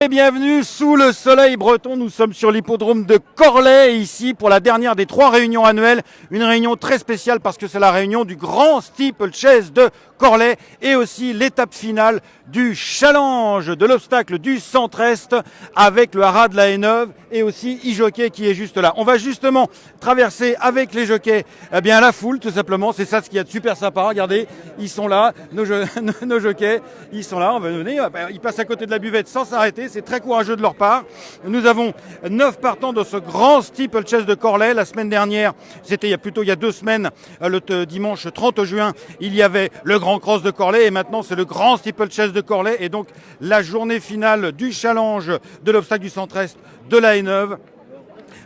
Bienvenue sous le soleil breton. Nous sommes sur l'hippodrome de Corlay, ici pour la dernière des 3 réunions annuelles. Une réunion très spéciale parce que c'est la réunion du grand steeplechase de Corlay et aussi l'étape finale du challenge de l'obstacle du centre-est avec le haras de la Haie-Neuve et aussi e-jockey qui est juste là. On va justement traverser avec les jockeys la foule tout simplement. C'est ça ce qu'il y a de super sympa. Regardez, ils sont là, nos jockeys, ils sont là. On va venir, ils passent à côté de la buvette sans s'arrêter. C'est très courageux de leur part. Nous avons 9 partants de ce grand steeplechase de Corlay. La semaine dernière, c'était il y a 2 semaines, le dimanche 30 juin, il y avait le Grand Cross de Corlay et maintenant c'est le grand steeplechase de Corlay et donc la journée finale du challenge de l'obstacle du centre-est de la Haie-Neuve.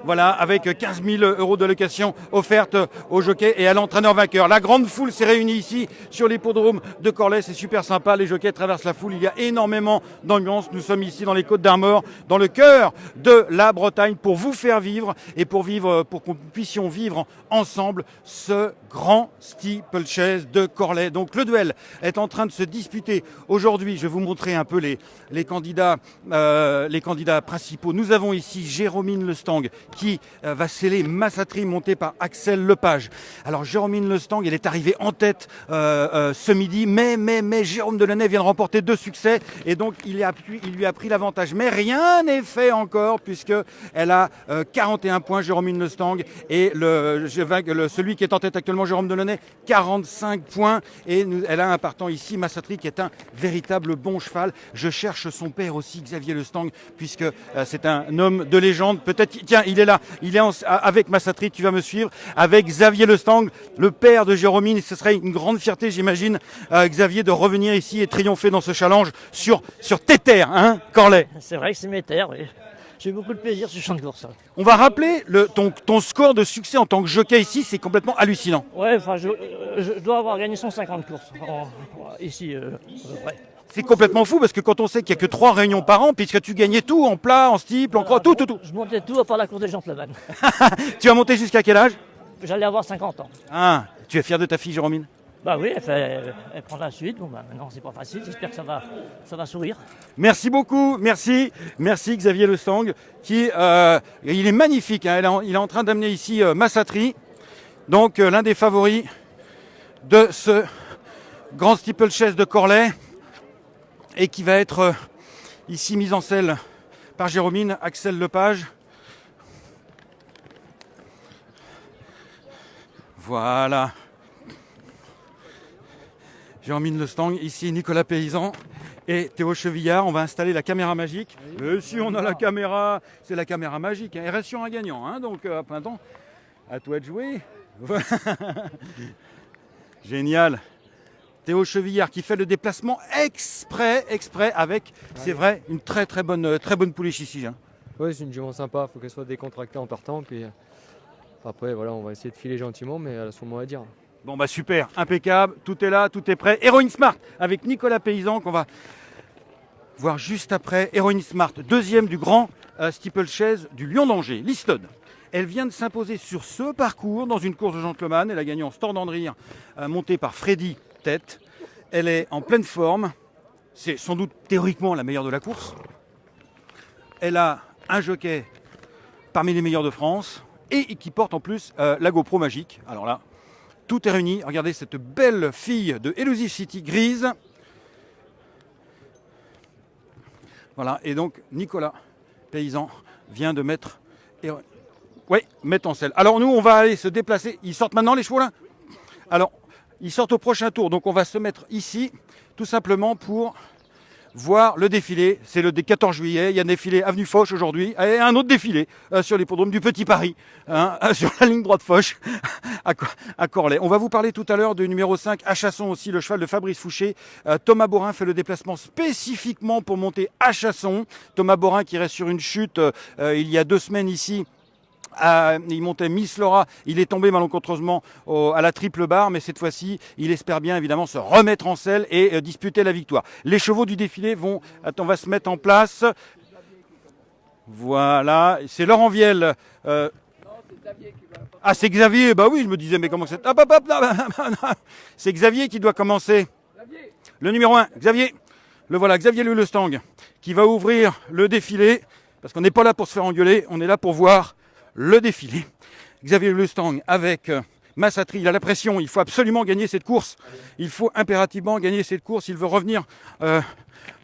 Voilà, avec 15 000 € de location offerte aux jockeys et à l'entraîneur vainqueur. La grande foule s'est réunie ici sur l'hippodrome de Corlay. C'est super sympa. Les jockeys traversent la foule. Il y a énormément d'ambiance. Nous sommes ici dans les Côtes d'Armor, dans le cœur de la Bretagne, pour vous faire vivre et pour qu'on puissions vivre ensemble ce grand steeplechase de Corlay. Donc le duel est en train de se disputer aujourd'hui. Je vais vous montrer un peu les candidats principaux. Nous avons ici Jérôme Lestang qui va sceller Massatri monté par Axel Lepage. Alors Jérôme Lestang, elle est arrivée en tête ce midi, mais Jérôme Delaunay vient de remporter 2 succès et donc il lui a pris l'avantage. Mais rien n'est fait encore puisque elle a 41 points, Jérôme Lestang, et celui qui est en tête actuellement, Jérôme Delaunay, 45 points. Et elle a un partant ici, Massatri, qui est un véritable bon cheval. Je cherche son père aussi, Xavier Lestang, puisque c'est un homme de légende. Peut-être, tiens, il est là, avec Massatri, tu vas me suivre, avec Xavier Lestang, le père de Jérôme. Ce serait une grande fierté, j'imagine, Xavier, de revenir ici et triompher dans ce challenge sur tes terres, hein, Corlay. C'est vrai que c'est mes terres, oui. J'ai eu beaucoup de plaisir sur ce champ de course. On va rappeler ton score de succès en tant que jockey ici, c'est complètement hallucinant. Ouais, enfin, je dois avoir gagné 150 courses ici, à peu près. C'est complètement fou parce que quand on sait qu'il n'y a que 3 réunions par an, puisque tu gagnais tout, en plat, en steeple, en croix, tout. Je montais tout à part la course des gentlemen. Tu as monté jusqu'à quel âge? J'allais avoir 50 ans. Ah, tu es fier de ta fille, Jérôme? Bah oui, elle prend la suite. Bon, bah maintenant, c'est pas facile. J'espère que ça va sourire. Merci beaucoup, merci Xavier Lestang, il est magnifique, hein, il est en train d'amener ici Massatri, donc l'un des favoris de ce grand steeplechase de Corlay, et qui va être ici mis en selle par Jérôme, Axel Lepage. Voilà. Jérôme Lestang, ici Nicolas Paysan et Théo Chevillard. On va installer la caméra magique. Et si on a la caméra, c'est la caméra magique. Il reste sur un gagnant, hein, donc à printemps, à toi de jouer. Génial. Théo Chevillard qui fait le déplacement exprès avec, c'est vrai, une très bonne pouliche ici. Hein. Oui, c'est une jument sympa, il faut qu'elle soit décontractée en partant. Puis après, voilà, on va essayer de filer gentiment, mais elle a son mot à dire. Bon bah super, impeccable, tout est là, tout est prêt. Héroïne Smart avec Nicolas Paysan qu'on va voir juste après. Héroïne Smart, deuxième du grand steeplechase du Lion d'Angers, Liston. Elle vient de s'imposer sur ce parcours dans une course de gentleman. Elle a gagné en Store d'Andrire, montée par Freddy Tête. Elle est en pleine forme. C'est sans doute théoriquement la meilleure de la course. Elle a un jockey parmi les meilleurs de France et qui porte en plus la GoPro magique. Alors là, tout est réuni. Regardez cette belle fille de Elusive City grise. Voilà, et donc Nicolas Paysan vient de mettre en selle. Alors nous, on va aller se déplacer. Ils sortent maintenant les chevaux là? Alors, ils sortent au prochain tour. Donc on va se mettre ici, tout simplement pour voir le défilé. C'est le 14 juillet, il y a un défilé avenue Foch aujourd'hui, et un autre défilé sur l'hippodrome du Petit Paris, sur la ligne droite Foch, à Corlay. On va vous parler tout à l'heure du numéro 5, à Chasson aussi, le cheval de Fabrice Fouché. Thomas Borin fait le déplacement spécifiquement pour monter à Chasson. Thomas Borin qui reste sur une chute il y a 2 semaines ici. Il montait Miss Laura, il est tombé malencontreusement à la triple barre, mais cette fois-ci, il espère bien évidemment se remettre en selle et disputer la victoire. Les chevaux du défilé on va se mettre en place. Voilà, c'est Laurent Viel. Ah, c'est Xavier, bah oui, je me disais, mais comment c'est... C'est Xavier qui doit commencer. Le numéro 1, Xavier. Le voilà, Xavier Lulestang, qui va ouvrir le défilé, parce qu'on n'est pas là pour se faire engueuler, on est là pour voir le défilé. Xavier Lulestang avec Massatri, il a la pression, il faut absolument gagner cette course. Il faut impérativement gagner cette course, il veut revenir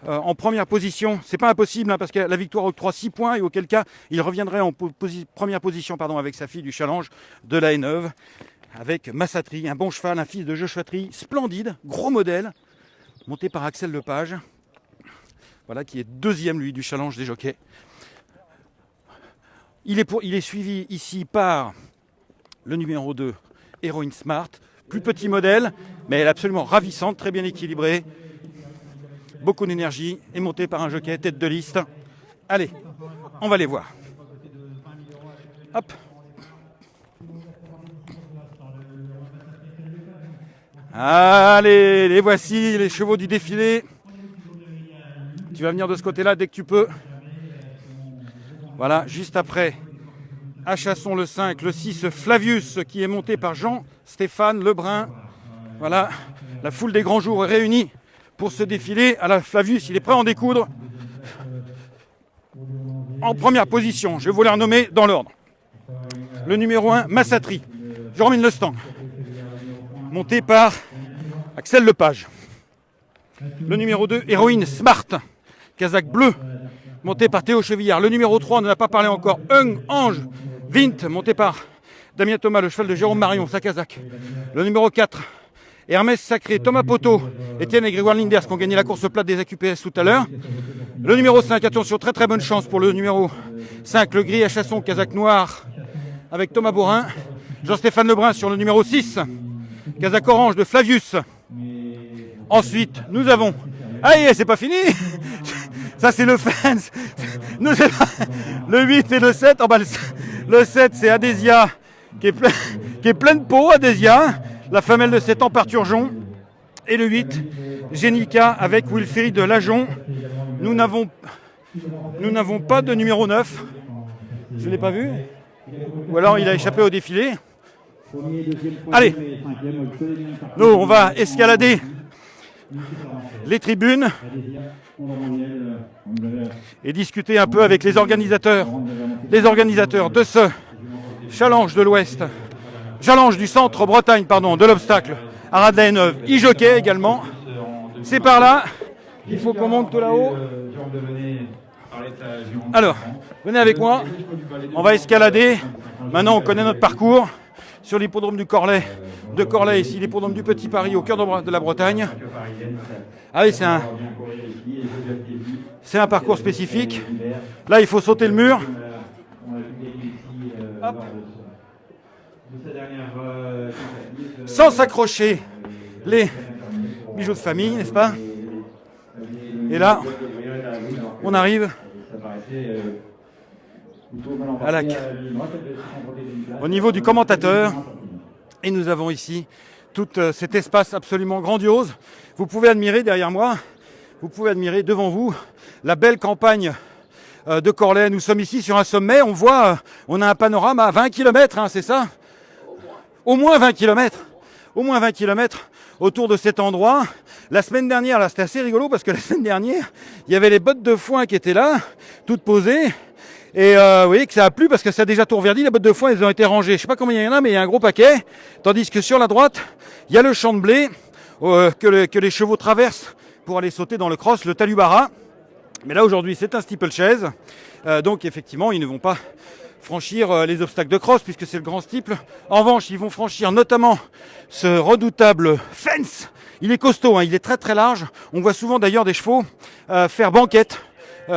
en première position. C'est pas impossible, hein, parce que la victoire octroie 6 points, et auquel cas, il reviendrait en première position avec sa fille du challenge de la Haineuve, avec Massatri, un bon cheval, un fils de Joshua Tree, splendide, gros modèle, monté par Axel Lepage, voilà, qui est deuxième, lui, du challenge des jockeys. Il est suivi ici par le numéro 2, Heroine Smart, plus petit modèle, mais elle est absolument ravissante, très bien équilibrée, beaucoup d'énergie, et montée par un jockey tête de liste. Allez, on va les voir. Hop. Allez, les voici, les chevaux du défilé. Tu vas venir de ce côté-là dès que tu peux. Voilà, juste après, à Chasson le 5, le 6, Flavius, qui est monté par Jean-Stéphane Lebrun. Voilà, la foule des grands jours est réunie pour ce défilé. À la Flavius, il est prêt à en découdre. En première position, je vais vous les renommer dans l'ordre. Le numéro 1, Massatri, Jean-Romine Lestang, monté par Axel Lepage. Le numéro 2, Héroïne Smart, casaque bleu, monté par Théo Chevillard. Le numéro 3, on n'en a pas parlé encore, Ange Vint, monté par Damien Thomas, le cheval de Jérôme Marion, sa casaque. Le numéro 4, Hermès Sacré, Thomas Poteau, Étienne et Grégoire Linders qui ont gagné la course plate des AQPS tout à l'heure. Le numéro 5, attention, très très bonne chance pour le numéro 5, le gris à Chasson, casaque noir, avec Thomas Borin. Jean-Stéphane Lebrun sur le numéro 6, casaque orange de Flavius. Ensuite, nous avons... Aïe, c'est pas fini. Ça, c'est le fence. Le 8 et le 7. Oh, bah, le 7, c'est Adésia, qui est pleine de peau, Adésia. La femelle de 7 ans par Turgeon. Et le 8, Génica avec Wilfried Lajon. Nous n'avons pas de numéro 9. Je ne l'ai pas vu. Ou alors il a échappé au défilé. Allez, nous, on va escalader les tribunes et discuter un peu avec les organisateurs de ce challenge de l'Ouest, challenge du centre Bretagne, pardon, de l'obstacle à Rad la Haineuve, e-jockey également. C'est par là, il faut qu'on monte tout là-haut. Alors, venez avec moi, on va escalader. Maintenant, on connaît notre parcours sur l'hippodrome de Corlay, ici, l'hippodrome du Petit Paris, au cœur de la Bretagne. Ah oui, c'est un parcours spécifique. Là, il faut sauter le mur. Hop. Sans s'accrocher les bijoux de famille, n'est-ce pas? Et là, on arrive au niveau du commentateur. Et nous avons ici tout cet espace absolument grandiose. Vous pouvez admirer derrière moi, vous pouvez admirer devant vous la belle campagne de Corlay. Nous sommes ici sur un sommet, on voit, on a un panorama à 20 km, hein, c'est ça? Au moins 20 km. Au moins 20 km autour de cet endroit. La semaine dernière, là, c'était assez rigolo parce que la semaine dernière, il y avait les bottes de foin qui étaient là, toutes posées. Et vous voyez que ça a plu parce que ça a déjà tout reverdi. Les bottes de foin, elles ont été rangées. Je ne sais pas combien il y en a, mais il y a un gros paquet. Tandis que sur la droite, il y a le champ de blé que les chevaux traversent pour aller sauter dans le cross, le Talubara. Mais là, aujourd'hui, c'est un steeplechase. Donc, effectivement, ils ne vont pas franchir les obstacles de cross puisque c'est le grand steeple. En revanche, ils vont franchir notamment ce redoutable fence. Il est costaud, hein, il est très très large. On voit souvent d'ailleurs des chevaux faire banquette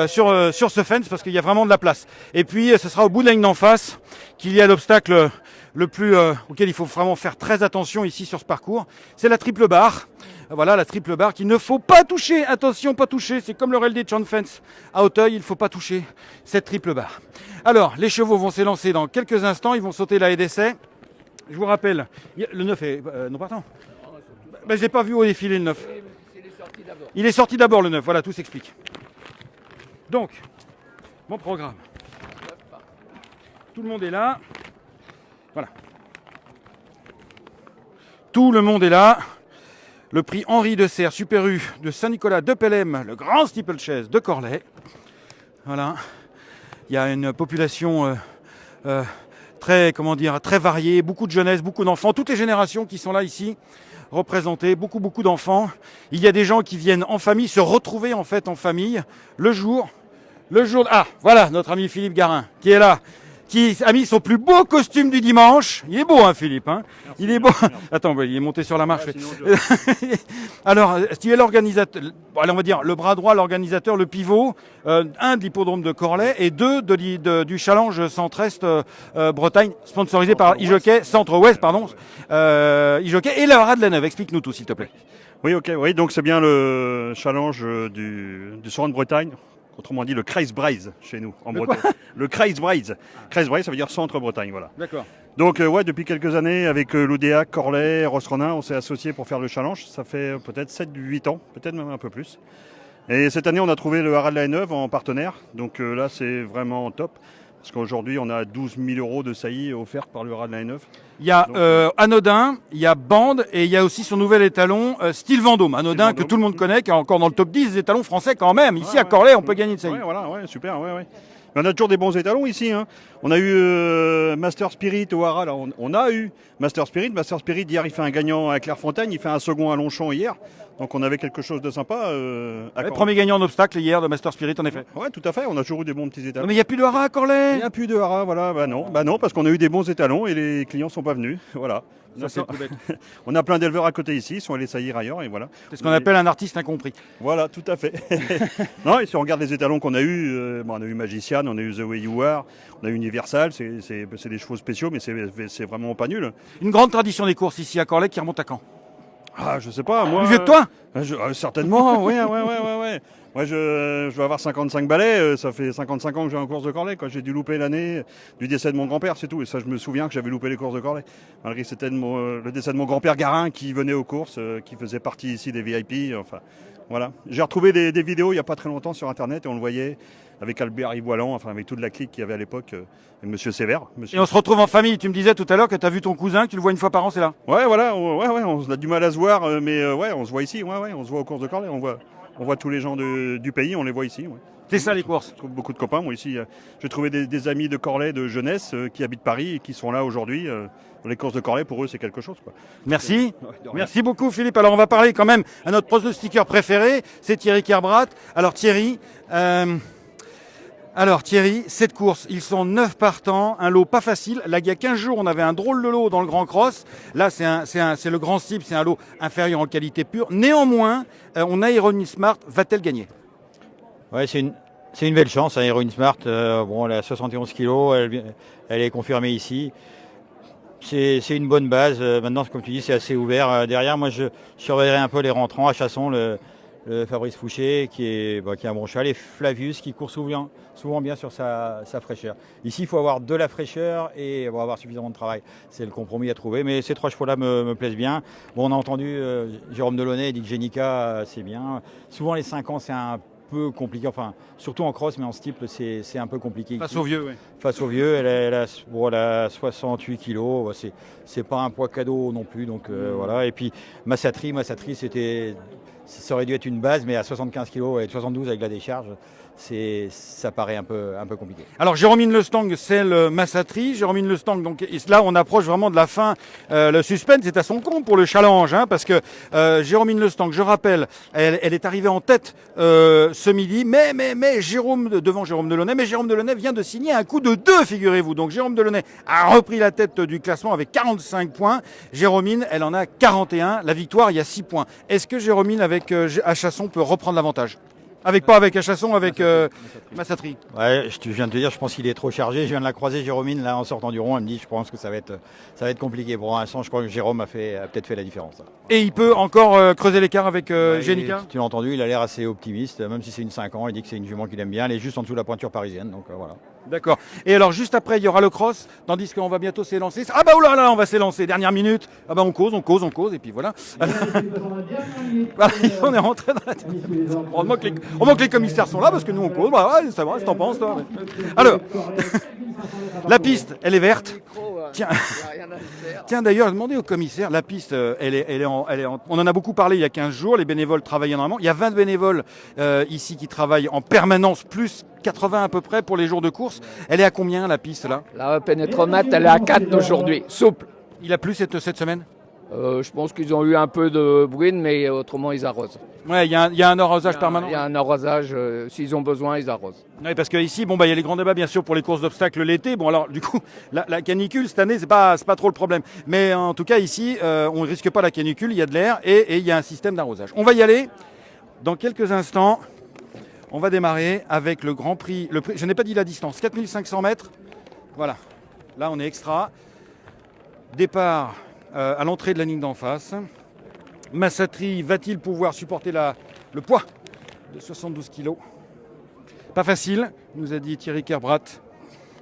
sur ce fence parce qu'il y a vraiment de la place. Et puis ce sera au bout de la ligne d'en face qu'il y a l'obstacle le plus auquel il faut vraiment faire très attention ici sur ce parcours. C'est la triple barre. Voilà la triple barre qu'il ne faut pas toucher. Attention, pas toucher. C'est comme le relais de John Fence à Hauteuil. Il ne faut pas toucher cette triple barre. Alors, les chevaux vont s'élancer dans quelques instants. Ils vont sauter la haie d'essai. Je vous rappelle, le 9 est non partant. Ben, je n'ai pas vu au défilé le 9. Il est sorti d'abord le 9. Voilà, tout s'explique. Donc, mon programme. Tout le monde est là. Voilà. Tout le monde est là. le prix Henri de Serres Super U de Saint-Nicolas de Pelem, le grand steeplechase de Corlay. Voilà. Il y a une population très variée, beaucoup de jeunesse, beaucoup d'enfants, toutes les générations qui sont là ici représentées, beaucoup d'enfants. Il y a des gens qui viennent en famille, se retrouver en fait en famille le jour. Ah, voilà notre ami Philippe Garin qui est là, qui a mis son plus beau costume du dimanche. Il est beau, hein, Philippe, hein. Merci, il est beau. merci. Attends, il est monté sur la marche. Ouais, sinon, Alors, tu es l'organisateur, on va dire le bras droit, l'organisateur, le pivot, un de l'hippodrome de Corlay et deux du challenge Centre-Est Bretagne, sponsorisé par iJockey, Centre-Ouest, pardon, iJockey et la Haras de la Neuve. Explique-nous tout, s'il te plaît. Oui, ok, oui, donc c'est bien le challenge du Soran de Bretagne, autrement dit le Kreisbreis chez nous en Bretagne. Le Kreisbreis. Kreisbreis, ça veut dire Centre Bretagne, voilà. D'accord. Donc ouais, depuis quelques années, avec l'UDA, Corlay, Rosronin, on s'est associés pour faire le challenge. Ça fait peut-être 7-8 ans, peut-être même un peu plus. Et cette année, on a trouvé le Haras de la Neuve en partenaire. Donc là, c'est vraiment top. Parce qu'aujourd'hui, on a 12 000 € de saillie offertes par le Haras de la Neuve. Il y a Donc, Anodin, il y a Bande et il y a aussi son nouvel étalon, Style Vendôme. Anodin Vendôme. que tout le monde connaît, qui est encore dans le top 10 des étalons français quand même. Ici à Corlay, on peut gagner de saillie. Ouais, voilà, ouais, super, ouais. Mais on a toujours des bons étalons ici, hein. On a eu Master Spirit au Haras, là. On a eu Master Spirit. Master Spirit, hier, il fait un gagnant à Clairefontaine, il fait un second à Longchamp hier. Donc on avait quelque chose de sympa. À Corlay. Premier gagnant en obstacle hier de Master Spirit, en effet. Ouais, tout à fait, on a toujours eu des bons petits étalons. Mais il n'y a plus de Haras à Corlay. Il n'y a plus de Haras, voilà, bah non, parce qu'on a eu des bons étalons et les clients sont pas venus, voilà. Ça, c'est tout bête. On a plein d'éleveurs à côté ici, ils sont allés saillir ailleurs et voilà. C'est ce qu'on appelle un artiste incompris. Voilà, tout à fait. Non, et si on regarde les étalons qu'on a eu, on a eu Magician, on a eu The Way You Are, on a eu Universal, c'est des chevaux spéciaux, mais c'est vraiment pas nul. Une grande tradition des courses ici à Corlay qui remonte à quand? Ah, je sais pas, moi. Plus vieux que toi? Certainement, ouais. Moi, je vais avoir 55 balais, ça fait 55 ans que j'ai en course de Corlay. J'ai dû louper l'année du décès de mon grand-père, c'est tout. Et ça, je me souviens que j'avais loupé les courses de Corlay. Malgré que c'était le décès de mon grand-père Garin qui venait aux courses, qui faisait partie ici des VIP. Enfin, voilà. J'ai retrouvé des vidéos il n'y a pas très longtemps sur Internet et on le voyait avec Albert Ivoilan, enfin avec toute la clique qu'il y avait à l'époque, et Monsieur Sévère. Et on se retrouve en famille. Tu me disais tout à l'heure que tu as vu ton cousin, que tu le vois une fois par an, c'est là. Ouais, voilà, on a du mal à se voir, mais ouais, on se voit ici, on se voit aux courses de Corlay, on voit tous les gens du pays, on les voit ici. Ouais. C'est ça les courses. Je trouve beaucoup de copains, moi ici. J'ai trouvé des amis de Corlay de jeunesse qui habitent Paris et qui sont là aujourd'hui. Les courses de Corlay, pour eux, c'est quelque chose, quoi. Merci. Ouais, de rien. Merci beaucoup Philippe. Alors on va parler quand même à notre pronostiqueur préféré, c'est Thierry Kerbrat. Alors Thierry, cette course, ils sont 9 partants, un lot pas facile. Là, il y a 15 jours, on avait un drôle de lot dans le Grand Cross. Là, c'est le Grand Cible, c'est un lot inférieur en qualité pure. Néanmoins, on a Heroin Smart, va-t-elle gagner? Ouais, c'est une belle chance, hein, Heroin Smart. Elle a 71 kilos, elle est confirmée ici. C'est une bonne base. Maintenant, comme tu dis, c'est assez ouvert. Derrière, moi, je surveillerai un peu les rentrants à Chasson, le Fabrice Fouché, qui est un bon cheval, et Flavius, qui court souvent bien sur sa fraîcheur. Ici, il faut avoir de la fraîcheur et avoir suffisamment de travail. C'est le compromis à trouver, mais ces trois chevaux-là me plaisent bien. Bon, on a entendu Jérôme Delaunay dit que Génica, c'est bien. Souvent, les 5 ans, c'est un peu compliqué, enfin surtout en cross, mais en steeple c'est un peu compliqué. Face aux vieux, oui. Face aux vieux, elle a 68 kilos, c'est pas un poids cadeau non plus, donc voilà. Et puis Massatri, ça aurait dû être une base, mais à 75 kilos et 72 avec la décharge, ça paraît un peu compliqué. Alors Jérôme Lestang, c'est le Massatri. Jérôme Lestang, donc là on approche vraiment de la fin. Le suspense est à son compte pour le challenge, hein, parce que Jérôme Lestang, je rappelle, elle est arrivée en tête ce midi, mais devant Jérôme Delaunay, mais Jérôme Delaunay vient de signer un coup de 2, figurez-vous. Donc Jérôme Delaunay a repris la tête du classement avec 45 points. Jérôme, elle en a 41. La victoire, il y a 6 points. Est-ce que Jérôme avec Achasson peut reprendre l'avantage? Pas avec Achasson, avec Massatri. Ouais, je viens de te dire, je pense qu'il est trop chargé. Je viens de la croiser, Jérôme, là, en sortant du rond. Elle me dit, je pense que ça va être compliqué. Pour l'instant, je crois que Jérôme a peut-être fait la différence. Et il peut encore creuser l'écart avec Génica? Tu l'as entendu, il a l'air assez optimiste, même si c'est une 5 ans. Il dit que c'est une jument qu'il aime bien. Elle est juste en dessous de la pointure parisienne, donc voilà. D'accord. Et alors, juste après, il y aura le cross, tandis qu'on va bientôt s'élancer. Ah bah oulala, on va s'élancer. Dernière minute. Ah bah on cause, et puis voilà. Voilà, on est rentré dans la dernière minute. On manque que les commissaires sont là, parce que nous on cause. Bah ouais, ça va, si t'en penses, toi. Alors, la piste, elle est verte. Tiens. Il y a rien à faire. Tiens, d'ailleurs, demandez au commissaire, la piste, on en a beaucoup parlé il y a 15 jours, les bénévoles travaillent énormément. Il y a 20 bénévoles ici qui travaillent en permanence, plus 80 à peu près pour les jours de course. Elle est à combien la piste là? La pénétromètre, elle est à 4 aujourd'hui, souple. Il a plu cette semaine? Je pense qu'ils ont eu un peu de bruine, mais autrement, ils arrosent. Ouais, il y a un arrosage permanent. Il y a un arrosage, s'ils ont besoin, ils arrosent. Oui, parce qu'ici, il y a les grands débats bien sûr pour les courses d'obstacles l'été. Bon, alors du coup, la canicule cette année, c'est pas trop le problème. Mais en tout cas, ici, on ne risque pas la canicule, il y a de l'air et il y a un système d'arrosage. On va y aller dans quelques instants. On va démarrer avec le Grand Prix. Je n'ai pas dit la distance, 4500 mètres. Voilà, là on est extra. Départ à l'entrée de la ligne d'en face. Massatri va-t-il pouvoir supporter le poids de 72 kg? Pas facile, nous a dit Thierry Kerbrat,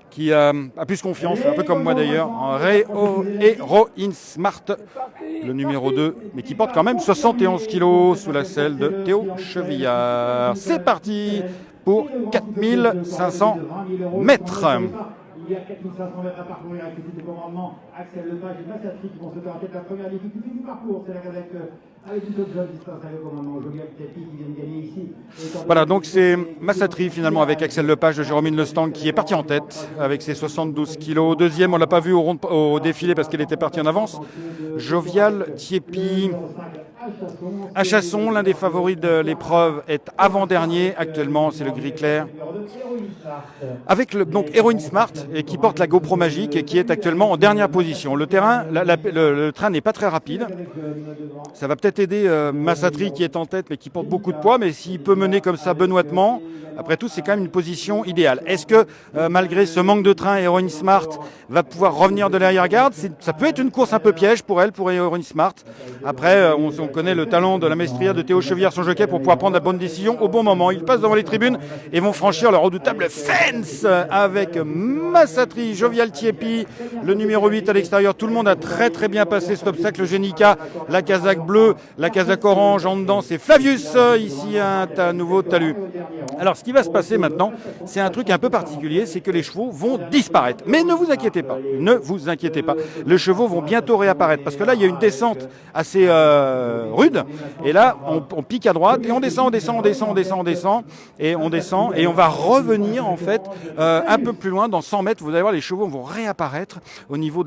qui a plus confiance, un peu comme moi d'ailleurs, en Heroin Smart, le numéro 2, mais qui porte quand même 71 kg sous la selle de Théo Chevillard. C'est parti pour 4500 mètres. Il y a 4500 mètres à parcourir avec le commandement. Axel Lepage et Massatri qui vont se faire en tête la première difficulté du parcours. C'est avec une autre jeune distance avec le commandement. Jovial Tapi qui vient de gagner ici. Voilà, donc c'est Massatri finalement avec Axel Lepage de Jérôme Lestang qui est parti en tête avec ses 72 kilos. Deuxième, on ne l'a pas vu au défilé parce qu'elle était partie en avance. Jovial Thiepi. À Chasson, l'un des favoris de l'épreuve est avant-dernier. Actuellement, c'est le gris clair. Avec donc Heroin Smart et qui porte la GoPro Magique et qui est actuellement en dernière position. Le terrain, le train n'est pas très rapide. Ça va peut-être aider Massatri qui est en tête mais qui porte beaucoup de poids. Mais s'il peut mener comme ça benoîtement, après tout, c'est quand même une position idéale. Est-ce que malgré ce manque de train, Heroin Smart va pouvoir revenir de l'arrière-garde? Ça peut être une course un peu piège pour Heroin Smart. Après, on connaît le talent de la maestria de Théo Chevillard, son jockey, pour pouvoir prendre la bonne décision au bon moment. Ils passent devant les tribunes et vont franchir le redoutable fence avec Massatri, Jovial Thiepi, le numéro 8 à l'extérieur. Tout le monde a très très bien passé cet obstacle. Génica, la casaque bleue, la casaque orange, en dedans c'est Flavius, ici un nouveau talus. Alors ce qui va se passer maintenant, c'est un truc un peu particulier, c'est que les chevaux vont disparaître. Mais ne vous inquiétez pas, les chevaux vont bientôt réapparaître parce que là il y a une descente assez rude et là on pique à droite et on descend et on va revenir en fait un peu plus loin dans 100 mètres. Vous allez voir, les chevaux vont réapparaître au niveau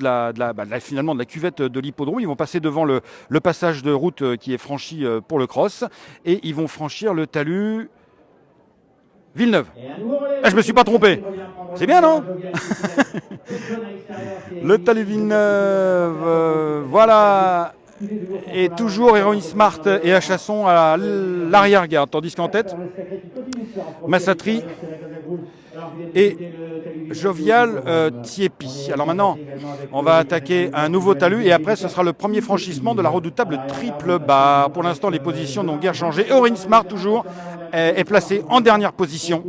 finalement de la cuvette de l'hippodrome. Ils vont passer devant le passage de route qui est franchi pour le cross et ils vont franchir le talus Villeneuve. Je me suis pas trompé. C'est bien, non? Le talus Villeneuve, voilà. Et toujours Heroin Smart et à Chasson à l'arrière-garde, tandis qu'en tête, Massatri et Jovial Thiepi. Alors maintenant, on va attaquer un nouveau talus et après ce sera le premier franchissement de la redoutable triple barre. Pour l'instant, les positions n'ont guère changé. Heroin Smart toujours est placé en dernière position.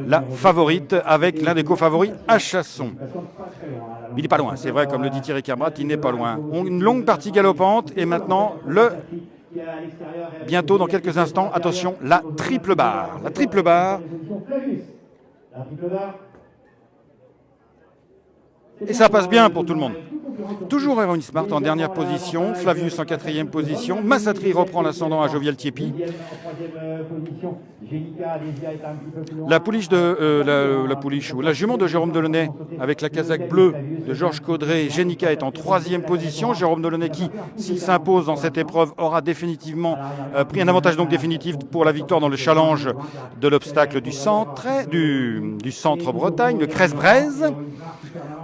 La favorite avec l'un des co-favoris à Chasson. Il n'est pas loin, c'est vrai, comme le dit Thierry Kerbrat, il n'est pas loin. Une longue partie galopante et maintenant bientôt dans quelques instants, attention, la triple barre. La triple barre. Et ça passe bien pour tout le monde. Toujours Heroin Smart en dernière position, Flavius en quatrième position, Massatri reprend l'ascendant à Jovial Thiepi. La jument de Jérôme Delaunay avec la casaque bleue de Georges Caudray, Génica est en troisième position. Jérôme Delaunay qui, s'il s'impose dans cette épreuve, aura définitivement pris un avantage donc définitif pour la victoire dans le challenge de l'obstacle du centre Bretagne, de Cresse-Braise.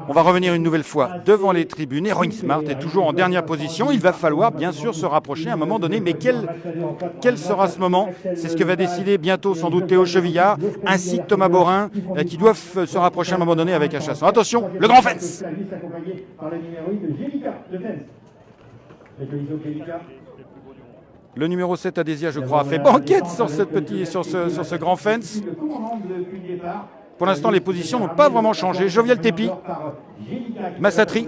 On va revenir une nouvelle fois devant les tribunes. Heroin Smart est toujours en dernière position. Il va falloir bien sûr se rapprocher à un moment donné. Mais quel sera ce moment? C'est ce que va décider bientôt sans doute Théo Chevillard ainsi que Thomas Borin qui doivent se rapprocher à un moment donné avec un chasseur. Attention, le grand fence. Le numéro 7 Adésia, je crois, a fait banquette sur ce grand fence. Pour l'instant, les positions n'ont pas vraiment changé. Jovial Thiepi, Massatri,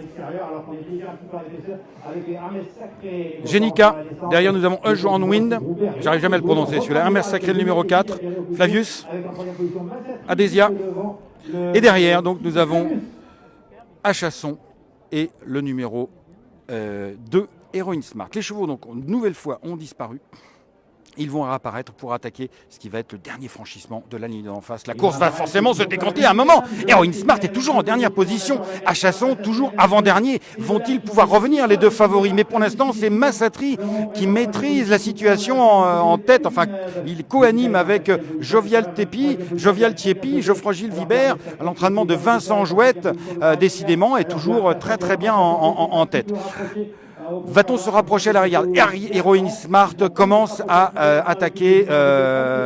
Génica. Derrière, nous avons Eugène Wind. J'arrive jamais à le prononcer celui-là. Hermès Sacré, le numéro 4. Flavius, Adésia. Et derrière, donc, nous avons Achasson et le numéro 2, Heroin Smart. Les chevaux, donc, une nouvelle fois, ont disparu. Ils vont réapparaître pour attaquer ce qui va être le dernier franchissement de la ligne d'en face. La course va forcément se décanter à un moment. Heroin Smart est toujours en dernière position. Achasson, toujours avant-dernier. Vont-ils pouvoir revenir, les deux favoris? Mais pour l'instant, c'est Massatri qui maîtrise la situation en tête. Enfin, il co-anime avec Jovial Tiepi, Geoffroy Gilles Vibert. L'entraînement de Vincent Jouette, décidément, est toujours très très bien en tête. Va-t-on se rapprocher à l'arrière? Heroin Smart commence à attaquer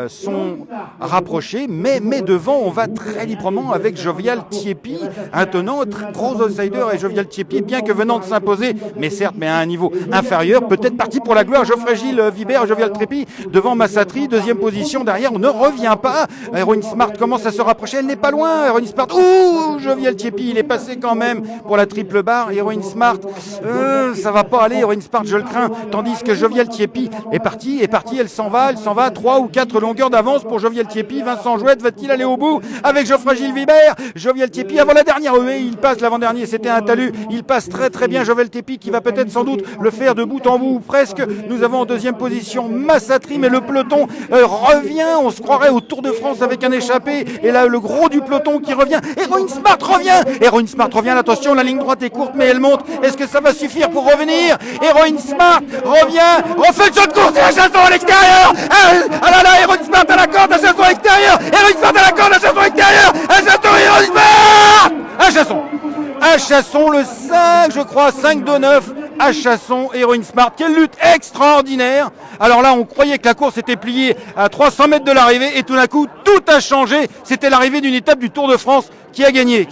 son rapproché, mais devant, on va très librement avec Jovial Tiepi, un tenant, gros outsider, et Jovial Tiepi, bien que venant de s'imposer, mais certes, mais à un niveau inférieur, peut-être parti pour la gloire. Geoffroy Gilles Vibert, Jovial Tiepi, devant Massatri, deuxième position, derrière, on ne revient pas. Heroin Smart commence à se rapprocher, elle n'est pas loin. Heroin Smart, Jovial Tiepi, il est passé quand même pour la triple barre. Heroin Smart, ça va pas aller, Heroin Smart, je le crains, tandis que Jovial Tiepi est parti, elle s'en va, 3 ou 4 longueurs d'avance pour Jovial Tiepi. Vincent Jouette va-t-il aller au bout avec Geoffroy Gilles Vibert? Jovial Tiepi avant la dernière haie, il passe l'avant-dernier, c'était un talus, il passe très très bien. Jovial Tiepi qui va peut-être sans doute le faire de bout en bout, presque. Nous avons en deuxième position Massatri, mais le peloton revient, on se croirait au Tour de France avec un échappé, et là le gros du peloton qui revient. Heroin Smart revient, attention, la ligne droite est courte mais elle monte, est-ce que ça va suffire pour revenir? Heroin Smart revient, refait le saut de course et Achasson à l'extérieur. Ah là là, Heroin Smart à la corde, Achasson à l'extérieur. Heroin Smart à la corde, Achasson à l'extérieur. Heroin Smart. Achasson le 5, je crois, 5-2-9. Achasson, Heroin Smart. Quelle lutte extraordinaire. Alors là, on croyait que la course était pliée à 300 mètres de l'arrivée et tout d'un coup, tout a changé. C'était l'arrivée d'une étape du Tour de France. Qui a gagné?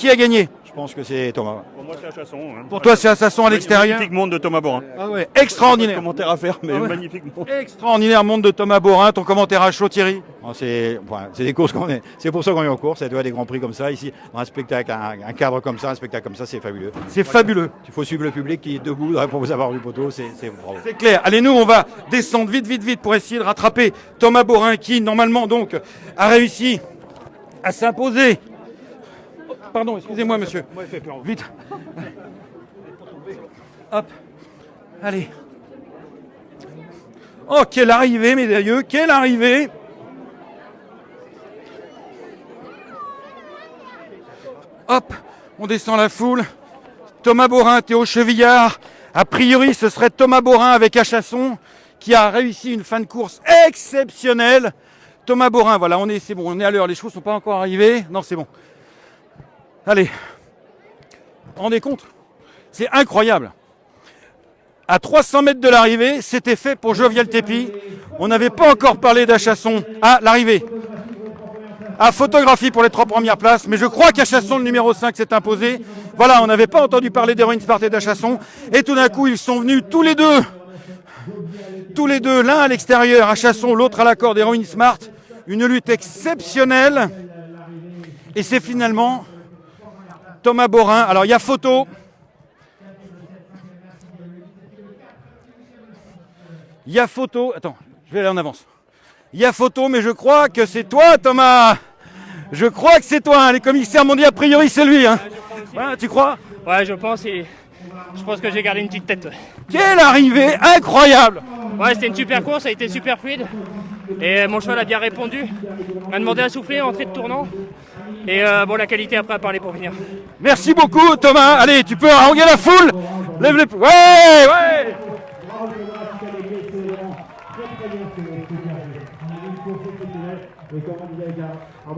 Je pense que c'est Thomas. Pour moi, c'est Achasson. Pour toi, c'est Achasson à l'extérieur. Magnifique monde de Thomas Borin. Ah ouais, extraordinaire. Commentaire à faire, mais magnifique monde. Extraordinaire monde de Thomas Borin. Ton commentaire à chaud, Thierry? C'est des courses qu'on est. C'est pour ça qu'on est en course. Ça doit être des grands prix comme ça ici, dans un spectacle, un cadre comme ça, un spectacle comme ça, c'est fabuleux. C'est fabuleux. Il faut suivre le public qui est debout pour vous avoir du poteau. C'est bravo. C'est clair. Allez, nous, on va descendre vite pour essayer de rattraper Thomas Borin qui, normalement, donc, a réussi à s'imposer. Pardon, excusez-moi, monsieur. Vite. Hop. Allez. Oh, quelle arrivée, mesdames, quelle arrivée. Hop, on descend la foule. Thomas Borin, Théo Chevillard. A priori, ce serait Thomas Borin avec Achasson qui a réussi une fin de course exceptionnelle. Thomas Borin, voilà, c'est bon, on est à l'heure. Les chevaux ne sont pas encore arrivés. Non, c'est bon. Allez, rendez compte, c'est incroyable. À 300 mètres de l'arrivée, c'était fait pour Jovial Tiepi. On n'avait pas encore parlé d'Achasson à l'arrivée. À photographie pour les 3 premières places, mais je crois qu'Achasson, le numéro 5, s'est imposé. Voilà, on n'avait pas entendu parler d'Heroin Smart et d'Achasson. Et tout d'un coup, ils sont venus tous les deux, l'un à l'extérieur, Achasson, l'autre à la corde, Heroin Smart. Une lutte exceptionnelle. Et c'est finalement Thomas Borin. Alors il y a photo. Attends, je vais aller en avance. Il y a photo, mais je crois que c'est toi, Thomas. Je crois que c'est toi. Hein. Les commissaires m'ont dit a priori c'est lui. Hein. Ouais, tu crois? Ouais, je pense que j'ai gardé une petite tête. Quelle arrivée incroyable. Ouais, c'était une super course, ça a été super fluide. Et mon cheval a bien répondu. M'a demandé à souffler, entrée de tournant. Et la qualité après à parler pour venir. Merci beaucoup, Thomas. Allez, tu peux haranguer la foule. Lève les... Ouais.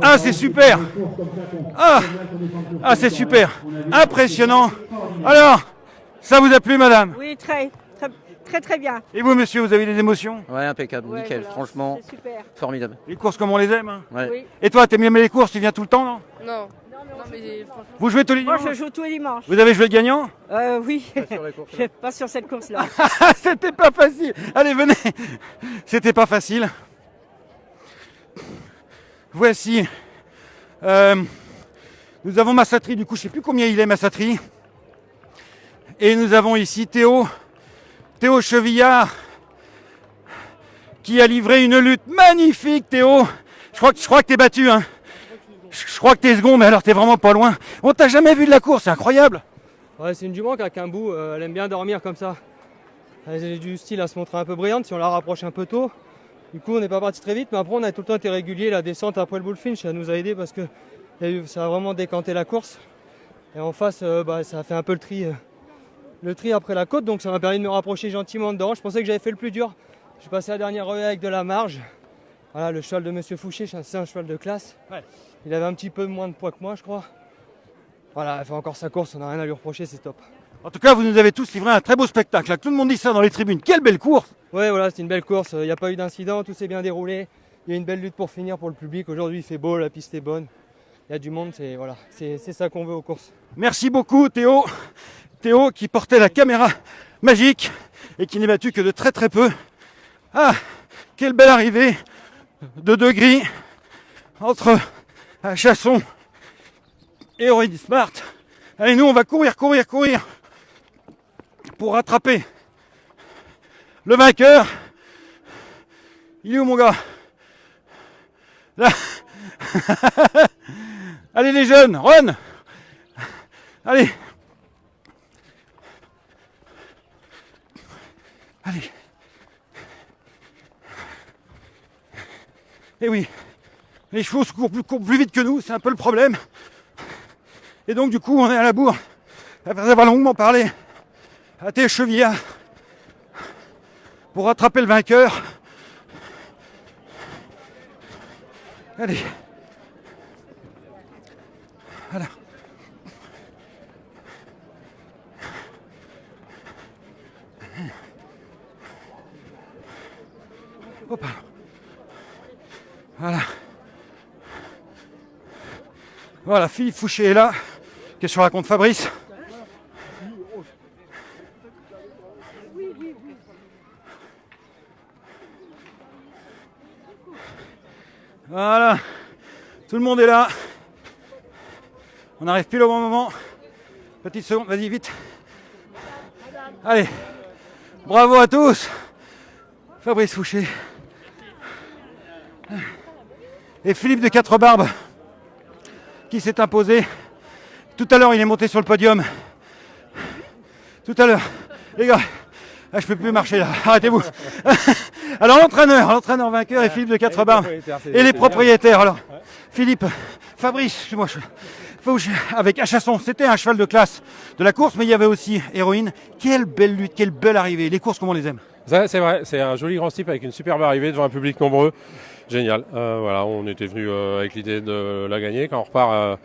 Ah, c'est super. Ah, c'est super. Impressionnant. Alors, ça vous a plu, madame? Oui, très bien. Et vous, monsieur, vous avez des émotions? Ouais, impeccable, nickel, voilà, franchement, c'est super. formidable. Les courses comme on les aime, hein? Ouais. Oui. Et toi, t'aimes bien les courses? Tu viens tout le temps, non? Non, mais franchement. Vous jouez tous les Moi, dimanches? je joue tous les dimanches. Vous avez joué le gagnant? Oui. Pas sur cette course-là. C'était pas facile. Allez, venez. C'était pas facile. Voici. Nous avons Massatri, du coup, je sais plus combien il est, Massatri. Et nous avons ici Théo Chevillard, qui a livré une lutte magnifique, Théo. Je crois que t'es battu, hein. Je crois que t'es second, mais alors t'es vraiment pas loin. On t'a jamais vu de la course, c'est incroyable. Ouais, c'est une jument qui a qu'un bout, elle aime bien dormir comme ça. Elle est du style à se montrer un peu brillante si on la rapproche un peu tôt. Du coup, on n'est pas parti très vite, mais après, on a tout le temps été régulier. La descente après le bullfinch, ça nous a aidé parce que ça a vraiment décanté la course. Et en face, ça a fait un peu le tri après la côte, donc ça m'a permis de me rapprocher gentiment dedans. Je pensais que j'avais fait le plus dur. J'ai passé la dernière ruée avec de la marge. Voilà, le cheval de Monsieur Fouché, c'est un cheval de classe. Ouais. Il avait un petit peu moins de poids que moi, je crois. Voilà, il fait encore sa course, on n'a rien à lui reprocher, c'est top. En tout cas, vous nous avez tous livré un très beau spectacle. Tout le monde dit ça dans les tribunes. Quelle belle course! Ouais, voilà, c'est une belle course. Il n'y a pas eu d'incident, tout s'est bien déroulé. Il y a une belle lutte pour finir pour le public. Aujourd'hui, il fait beau, la piste est bonne. Il y a du monde, c'est ça qu'on veut aux courses. Merci beaucoup, Théo. Théo qui portait la caméra magique et qui n'est battu que de très très peu. Ah, quelle belle arrivée de deux gris entre Chasson et Heroin Smart. Allez, nous, on va courir pour rattraper le vainqueur. Il est où, mon gars? Là. Allez, les jeunes, run. Allez. Allez. Et oui, les chevaux courent plus vite que nous, c'est un peu le problème. Et donc du coup, on est à la bourre, après avoir longuement parlé à tes chevillards pour rattraper le vainqueur. Allez. Voilà. Hop. Voilà. Voilà, Philippe Fouché est là. Qu'est-ce que raconte Fabrice? Voilà. Tout le monde est là. On arrive pile au bon moment. Petite seconde, vas-y, vite. Allez. Bravo à tous. Fabrice Fouché. Et Philippe de Quatre Barbes qui s'est imposé. Tout à l'heure, il est monté sur le podium. Tout à l'heure. Les gars, je peux plus marcher là. Arrêtez-vous. Alors l'entraîneur vainqueur est Philippe de Quatre Barbes. Et les propriétaires. Alors, Philippe, Fabrice, excuse-moi, Fouché, avec Chasson, c'était un cheval de classe de la course, mais il y avait aussi Héroïne. Quelle belle lutte, quelle belle arrivée. Les courses, comment on les aime? Ça, c'est vrai, c'est un joli grand steep avec une superbe arrivée devant un public nombreux. Génial. Voilà, on était venu avec l'idée de la gagner. Quand on repart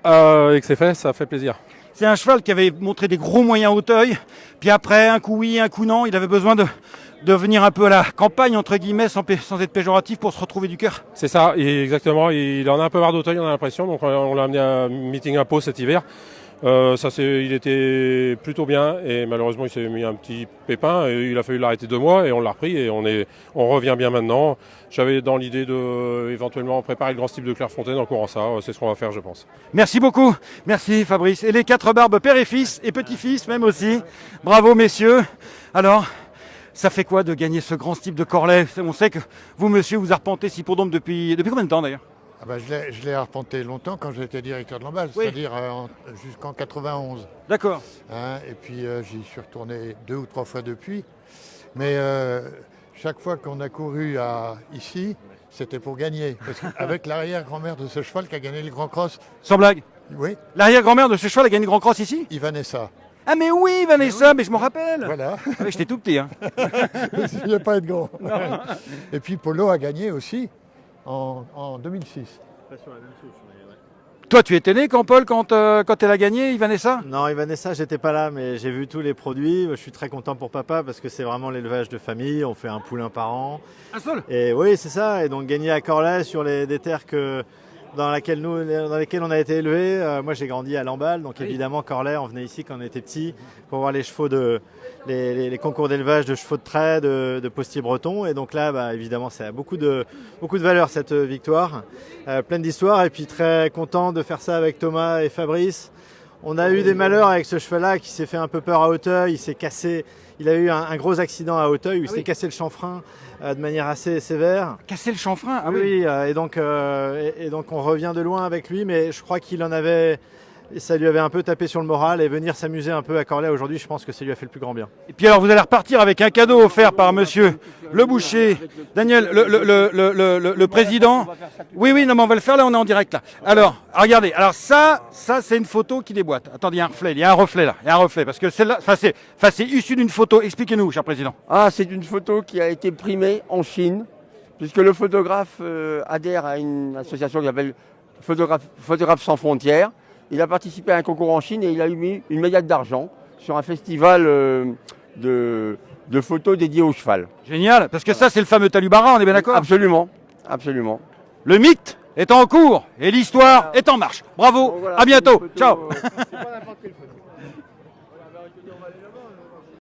avec ses fesses, ça fait plaisir. C'est un cheval qui avait montré des gros moyens au Auteuil. Puis après, un coup oui, un coup non. Il avait besoin de venir un peu à la campagne, entre guillemets, sans être péjoratif, pour se retrouver du cœur. C'est ça, exactement. Il en a un peu marre d'Auteuil, on a l'impression. Donc on l'a amené à un meeting à Pau cet hiver. Il était plutôt bien et malheureusement il s'est mis un petit pépin et il a fallu l'arrêter 2 mois et on l'a repris et on revient bien maintenant. J'avais dans l'idée de éventuellement préparer le grand steep de Clairefontaine en courant ça, c'est ce qu'on va faire je pense. Merci beaucoup, merci Fabrice. Et les Quatre Barbes, père et fils et petit-fils même aussi. Bravo messieurs. Alors, ça fait quoi de gagner ce grand steep de Corlay? On sait que vous monsieur, vous arpentez ce hippodrome depuis combien de temps d'ailleurs? Ah bah, je l'ai arpenté longtemps quand j'étais directeur de l'emballe, oui. C'est-à-dire jusqu'en 91. D'accord. Et puis j'y suis retourné 2 ou 3 fois depuis. Mais chaque fois qu'on a couru ici, c'était pour gagner. Parce qu'avec l'arrière-grand-mère de ce cheval qui a gagné le Grand Cross. Sans blague? Oui. L'arrière-grand-mère de ce cheval a gagné le Grand Cross ici? Vanessa. Ah mais oui, Vanessa, mais je m'en rappelle. Voilà. Ah oui, j'étais tout petit. Hein. Il n'y a pas être grand. Et puis Polo a gagné aussi. En 2006. Toi, tu étais né quand Paul, quand elle a gagné, Vanessa? Non, Vanessa, j'étais pas là, mais j'ai vu tous les produits. Je suis très content pour papa parce que c'est vraiment l'élevage de famille. On fait un poulain par an. Un seul? Et oui, c'est ça. Et donc gagner à Corlay sur des terres dans lesquelles on a été élevé. Moi, j'ai grandi à Lamballe, donc évidemment Corlay, on venait ici quand on était petit pour voir les chevaux les concours d'élevage de chevaux de trait, de postiers bretons. Et donc là, évidemment, ça a beaucoup de valeur cette victoire, pleine d'histoire. Et puis très content de faire ça avec Thomas et Fabrice. On a eu des malheurs avec ce cheval-là qui s'est fait un peu peur à Auteuil. Il s'est cassé. Il a eu un gros accident à Auteuil où il s'est cassé le chanfrein de manière assez sévère. Casser le chanfrein? Ah oui. Et donc on revient de loin avec lui, mais je crois qu'il en avait Et ça lui avait un peu tapé sur le moral et venir s'amuser un peu à Corlay aujourd'hui, je pense que ça lui a fait le plus grand bien. Et puis alors vous allez repartir avec un cadeau offert par monsieur le boucher, Daniel, le président. Oui, non mais on va le faire là, on est en direct là. Alors, regardez, alors ça c'est une photo qui déboîte. Attendez, il y a un reflet, là, il y a un reflet, parce que celle-là, c'est issu d'une photo. Expliquez-nous, cher président. Ah, c'est une photo qui a été primée en Chine, puisque le photographe adhère à une association qui s'appelle Photographes sans frontières. Il a participé à un concours en Chine et il a eu une médaille d'argent sur un festival de photos dédié au cheval. Génial, parce que ça c'est le fameux Talubara, on est bien d'accord? Absolument. Le mythe est en cours et l'histoire est en marche. Bravo, à bientôt, ciao.